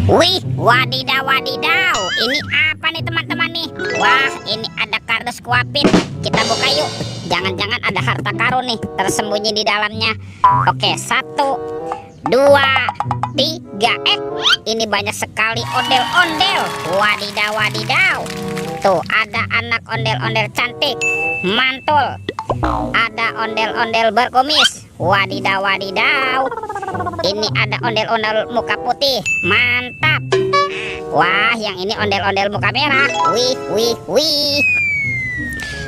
Wih, wadidaw, wadidaw. Ini apa nih teman-teman nih? Wah, ini ada kardus kuapin. Kita buka yuk. Jangan-jangan ada harta karun nih tersembunyi di dalamnya. Oke, 1, 2, 3. Ini banyak sekali ondel-ondel. Wadidaw, wadidaw. Tuh, ada anak ondel-ondel cantik, mantul. Ada ondel-ondel berkumis. Wadidaw, wadidaw. Ini ada ondel-ondel muka putih, mantap. Wah, yang ini ondel-ondel muka merah. Wih, wih, wih.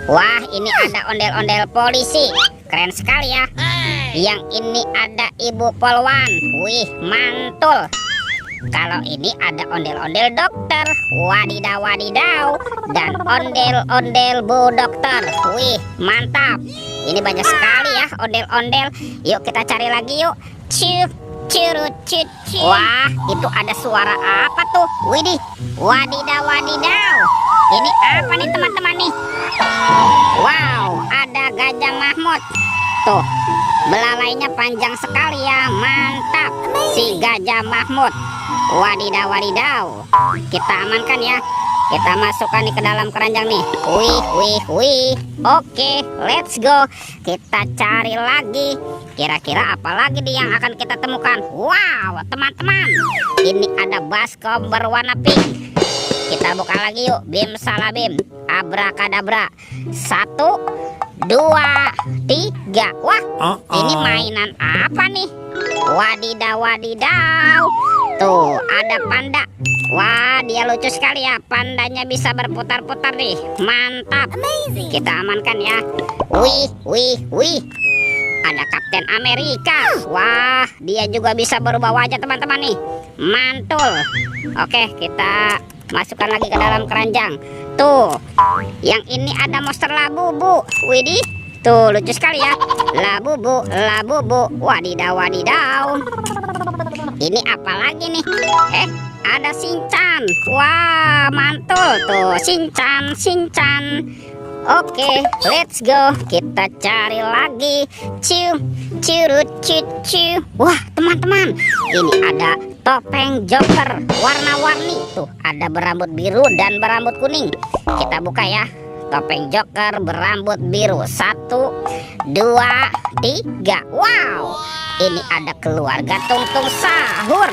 Wah, ini ada ondel-ondel polisi, keren sekali ya. Yang ini ada ibu polwan. Wih, mantul. Kalau ini ada ondel-ondel dokter. Wadidaw, wadidaw. Dan ondel-ondel bu dokter. Wih, mantap. Ini banyak sekali ya ondel-ondel. Yuk kita cari lagi yuk. Ciu, curut, cut. Wah, itu ada suara apa tuh? Widih, wadidaw, wadidaw. Ini apa nih teman-teman nih? Wow, ada Gajah Mahmud. Tuh, belalainya panjang sekali ya. Mantap, si Gajah Mahmud. Wadidaw, wadidaw. Kita amankan ya. Kita masukkan nih ke dalam keranjang nih. Wih, wih, wih. Oke, let's go. Kita cari lagi. Kira-kira apa lagi nih yang akan kita temukan? Wow, teman-teman. Ini ada baskom berwarna pink. Kita buka lagi yuk. Bim salabim. Abrakadabra. 1, 2, 3. Wah, ini mainan apa nih? Wadidaw, wadidaw. Tuh, ada panda. Wah, dia lucu sekali ya. Pandanya bisa berputar-putar nih. Mantap. Kita amankan ya. Wih, wih, wih. Ada Kapten Amerika. Wah, dia juga bisa berubah wajah teman-teman nih. Mantul. Oke, kita masukkan lagi ke dalam keranjang. Tuh, yang ini ada monster Labubu. Widih, tuh lucu sekali ya. Labubu, Labubu. Wadidaw, wadidaw. Ini apa lagi nih? Ada Shinchan. Wah, mantul tuh. Shinchan, Shinchan. Oke, let's go. Kita cari lagi. Ciu, curut, cut, ciu. Wah, teman-teman, ini ada topeng Joker warna-warni. Tuh, ada berambut biru dan berambut kuning. Kita buka ya. Topeng Joker berambut biru. 1, 2, 3. Wow, ini ada keluarga Tung-Tung Sahur.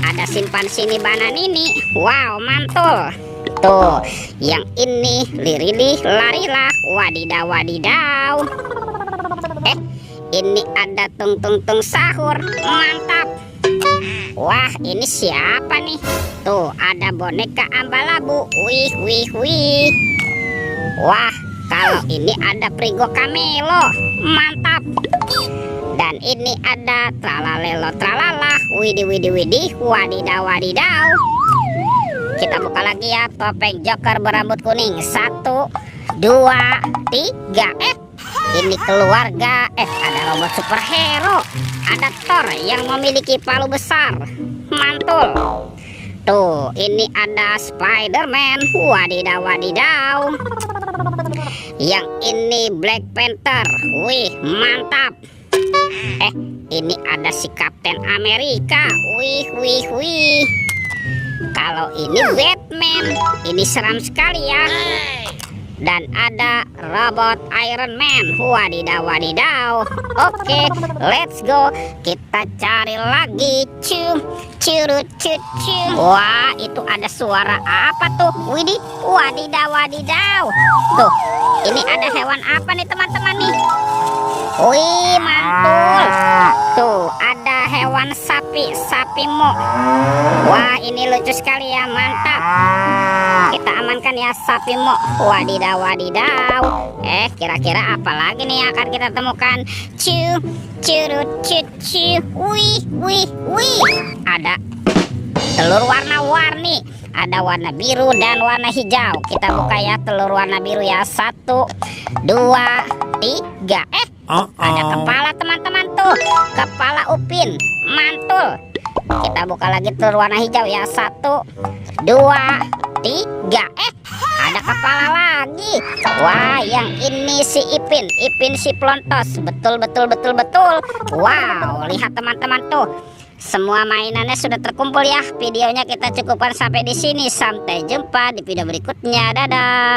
Ada simpansi Bananini. Wow, mantul. Tuh, yang ini Lirili Larila. Wadidaw, wadidaw. Ini ada Tung-Tung Sahur. Mantap. Wah, ini siapa nih? Tuh, ada boneka Ambalabu. Wih, wih, wih. Wah, kalau ini ada Prigo Camelo. Mantap. Dan ini ada Tralalelo Tralala. Widih, widih, widih. Wadidaw, wadidaw. Kita buka lagi ya. Topeng Joker berambut kuning. 1, 2, 3. Ini keluarga. Ada robot superhero. Ada Thor yang memiliki palu besar. Mantul. Tuh, ini ada Spider-Man. Wadidaw, wadidaw. Yang ini Black Panther. Wih, mantap. Ini ada si Kapten Amerika. Wih, wih, wih. Kalau ini Batman. Ini seram sekali ya. Dan ada robot Iron Man. Wadidaw, wadidaw. Oke, let's go. Kita cari lagi. Cium, curut, cut, cium. Wah, itu ada suara apa tuh? Widih, wadidaw, wadidaw. Tuh, ini ada hewan apa nih teman-teman nih? Wih, mantul. Tuh, ada hewan sapi, sapi mo. Wah, ini lucu sekali ya, mantap. Kita amankan ya sapi mo. Wadidaw, wadidaw. Kira-kira apa lagi nih yang akan kita temukan? Ciu, curut, cut, ciu. Wih, wih, wih. Ada telur warna-warni. Ada warna biru dan warna hijau. Kita buka ya telur warna biru ya. 1, 2, 3. Ada kepala teman-teman tuh. Kepala Upin. Mantul. Kita buka lagi telur warna hijau ya. 1, 2, 3. Ada kepala lagi. Wah, yang ini si Ipin. Ipin si Plontos. Betul, betul, betul, betul. Wow, lihat teman-teman tuh. semua mainannya sudah terkumpul ya. Videonya kita cukupkan sampai di sini. Sampai jumpa di video berikutnya. Dadah.